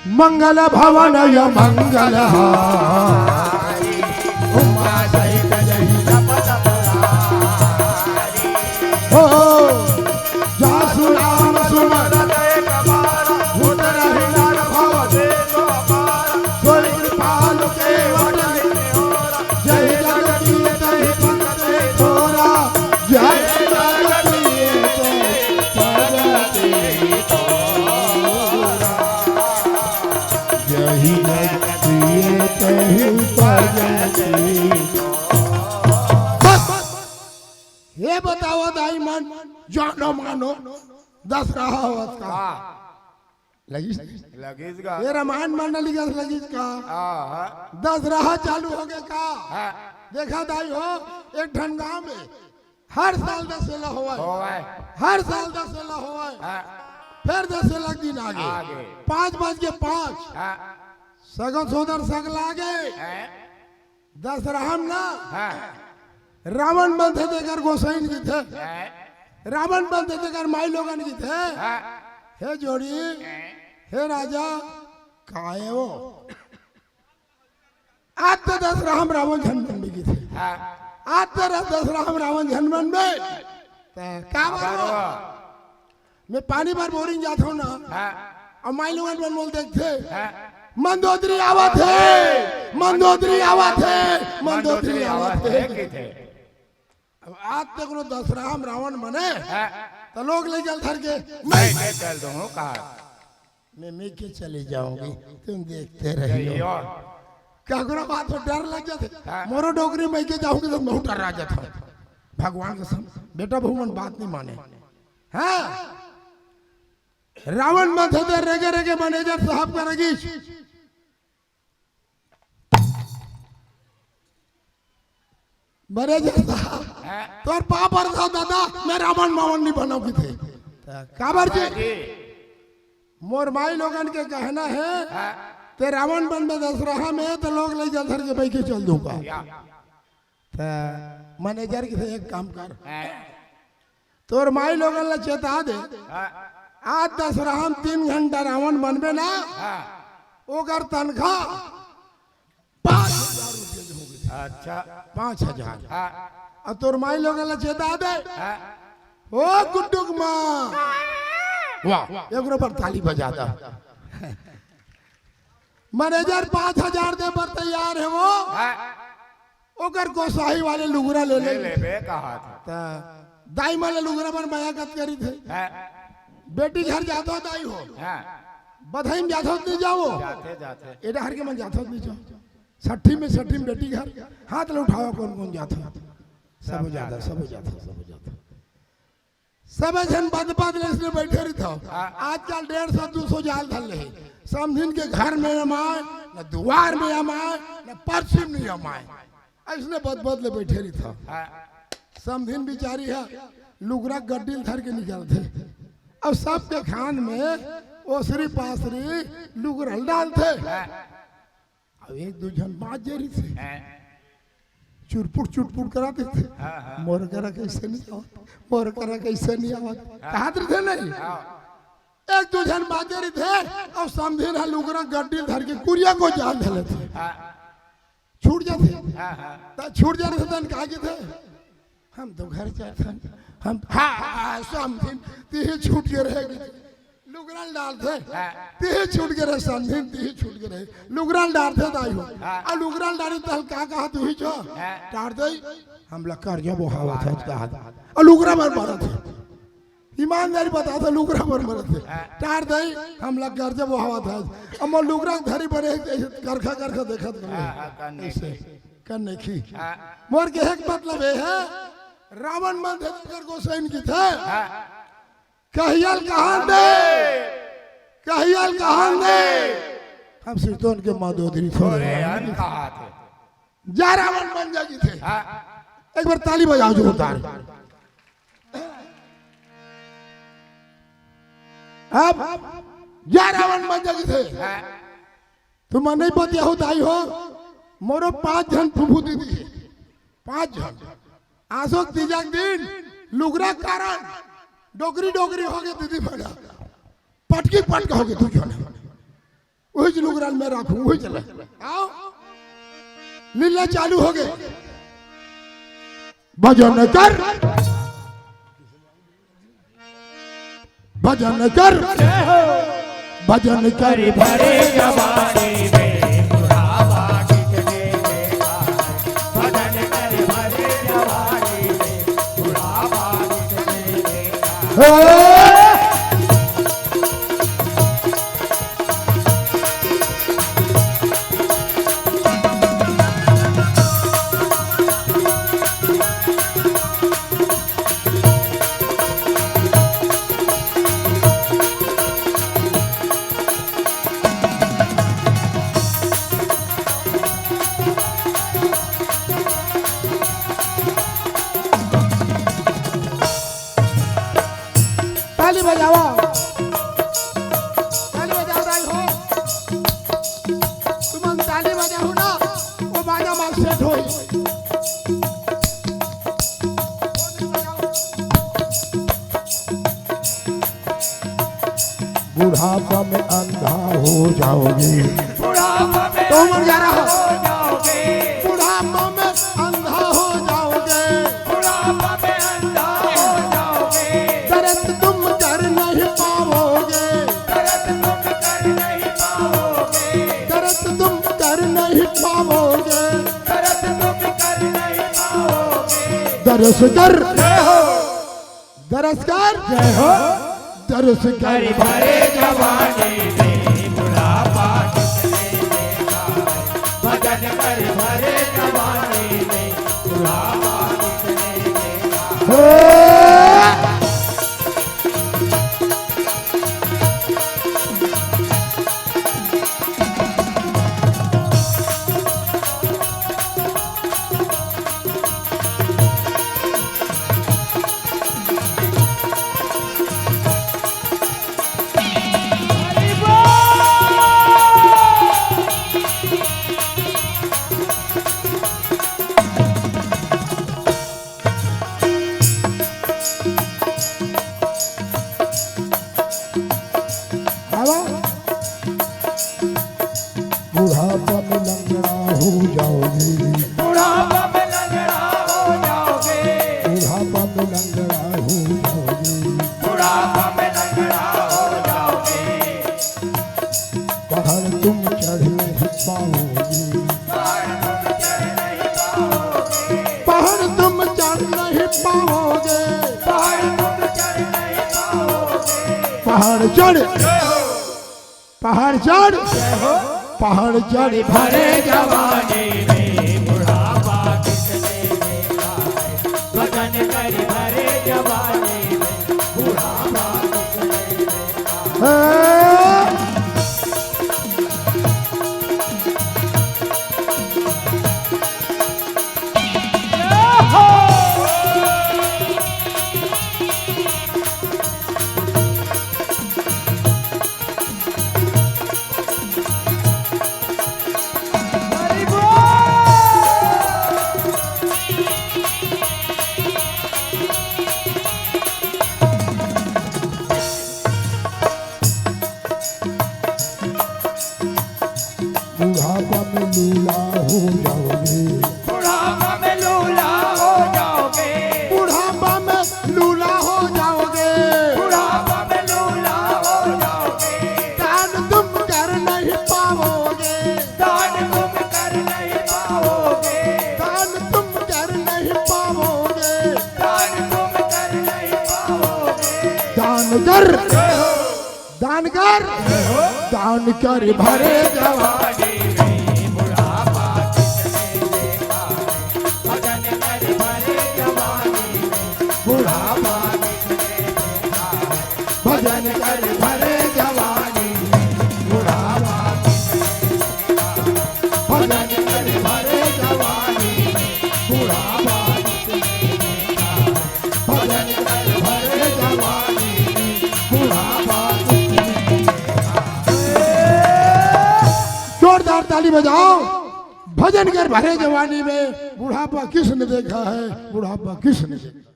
मंगल भवन य मंगल हारी उमा सहित जही हो जासु नाम सुमर भूत रहिणार भव सोई कृपाल केवट जय जगदीश भक्ते थोरा जय जगदीश भगते थोरा जय जगदीश भगते। ये बताओ दाई मन जानो मानो दस रहा होत का लगीस लगेगा ये रामायण मानने लिखा लगीस का दस रहा चालू हो गए का देखा दाई हो एक ठन गांव में हर साल दशहरा हुआ हर साल दशहरा हुआ फिर दशहरा दिन आगे 5:05 सगन सोदर सग लागे दशहरा ना रावण बंधे देकर गोसाइन की थे रावण बंधे देकर माई लोगन की थे हे जोड़ी हे राजा काहे वो आज तो दशहरा रावण झनमन में की थे आज तो दशहरा रावण झनमन में क्या बात मैं पानी भर बोरिंग जाता हूँ ना और माई लोगन में बोल देखते मंदोदरी आवत है मंदोदरी आवत है मंदोदरी आवत है। अब आज तक नो दशहरा हम रावण बने तो लोग ले चल धर के मैं चल दूँ कहा मैं के चली जाऊंगी तुम देखते रहियो क्या करो बात तो डर लग जाते मोरो डोगरी मैं के जाऊंगी तो मैं डर रहा जाता भगवान कसम बेटा भगवान बात नहीं माने हाँ रावण मत होते रेगे रेगे मैनेजर साहब का रगीश मैनेजर साहब तोर पाप और दादा मैं रावण मावन नहीं बनाऊंगी थे काबर जी मोर माई लोगन के कहना है ते रावण बन में दशहरा में तो लोग ले जल धर के बैठे चल दूंगा मैनेजर की एक काम कर तोर माई लोगन ला चेता दे आज दशहरा हम 3 घंटा रावण बनबे ना ओकर तनख्वाह 5,000 रुपये होगी अच्छा 5,000 और तोर माई लोगन ला चेता दे ओ गुड्डुक माँ वाह एक पर ताली बजा दा मैनेजर 5,000 दे पर तैयार है वो ओकर गोसाई वाले लुगरा ले ले कहा था दाई माले लुगरा पर माया कत करी थे बेटी घर जाता दाई हो बधाई में जाता नहीं जाओ जाते जाते एडा हर के मन जाता नहीं जाओ 60 में बेटी घर हाथ ले उठाओ कौन कौन जाता सब जाता सब जन बद इसलिए बैठे रही था आजकल 150-200 जाल धल रहे समझिन के घर में अमाए न द्वार में अमाए न पश्चिम में अमाए इसने बद ले बैठे रही था समझिन बिचारी है लुगरा गड्डी धर के निकलते अब सबके खान में ओसरी पासरी लुगरल डालते अब 1-2 जन बात जरी थे चुटपुट कराते थे मोर करा कैसे नहीं आवत मोर करा कैसे नहीं आवत कहात थे नहीं 1-2 जन बात जरी थे और समझे ना लुगरा गड्डी धर के कुरिया को जाल धले थे छूट जाते छूट जाने से तन कहा थे हम तो घर जाते हम समझिन तीही छूट के रहेगी लुगराल डालते तीही छूट के रहे समझिन तीही छूट के रहे लुगराल डालते दाई हो और लुगराल डाली तो का कहा तू ही जो डाल दे हम ला कर जो बहावा था कहा और लुगरा पर मारा थे ईमानदारी बता था लुगरा पर मारा थे डाल दे हम ला कर जो बहावा था अब मैं लुगरा धरी बने करखा देखत ऐसे करने की मोर के एक मतलब है रावण मन कर गोसाइन की थे कहियल कहां दे हम सिरतोन के माधोदरी थोड़े कहा थे जा रावण बन जागी थे एक बार ताली बजाओ जोरदार अब जा रावण बन जागी थे तुम नहीं पतिया हो दाई हो मोरो 5 जन फुफू दीदी 5 जन आसोक तीजा दिन लुगरा कारण डोगरी हो गए दीदी बड़ा पटकी पटका हो गए तू जो वही लुगरान में रखूं वही चले आओ लीला चालू हो गए भजन कर भजन कर भजन कर भरे जवानी में बुढ़ापा किसने देखा भजन कर भरे जवानी में बुढ़ापा किसने देखा ताली बजाओ राई हो तुम ताली बजाओ ना वो बाजा मार सेट होई बुढ़ापा में अंधा हो जाओगे बुढ़ापा में तो मर जा रहा हो जाओगे बुढ़ापा में अंधा हो जाओगे बुढ़ापा में अंधा हो जाओगे दर्द तुम कर नहीं पाओगे दर्द तुम कर नहीं पाओगे दर्द तुम कर नहीं पाओगे दर्द तुम कर नहीं पाओगे दरस कर दरस कर दरस कर भरे जवानी में बुढ़ापा किसने देखा भजन कर भरे जवानी में बुढ़ापा किसने देखा बुढ़ापा में लंगड़ा हो जाओगे बुढ़ापा में लंगड़ा हो जाओगे बुढ़ापा में लंगड़ा हो जाओगे बुढ़ापा में लंगड़ा हो जाओगे पहाड़ तुम चढ़ नहीं पाओगे पहाड़ तुम चढ़ नहीं पाओगे पहाड़ तुम चढ़ नहीं पाओगे पहाड़ तुम चढ़ नहीं पाओगे पहाड़ चढ़ पहाड़ चढ़ भरे जवानी में बुढ़ापा किसने देखा है भजन कर भरे जवानी में बुढ़ापा किसने देखा है बुढ़ापा में लूला हो जाओगे बुढ़ापा में लूला हो जाओगे बुढ़ापा में लूला हो जाओगे बुढ़ापा में लूला हो जाओगे दान तुम कर नहीं पाओगे दान तुम कर नहीं पाओगे दान तुम कर नहीं पाओगे दान तुम कर नहीं पाओगे दान कर दान कर दान कर भरे जवानी में बुढ़ापा किसने देखा है भजन कर भरे जवानी में बुढ़ापा किसने देखा है भजन कर भरे जवानी में बुढ़ापा किसने देखा है भजन कर भरे जवानी में बुढ़ापा किसने देखा है भजन कर भरे जवानी में बुढ़ापा किसने देखा है जोरदार ताली बजाओ भजन कर भरे जवानी में बुढ़ापा किसने देखा है बुढ़ापा किसने देखा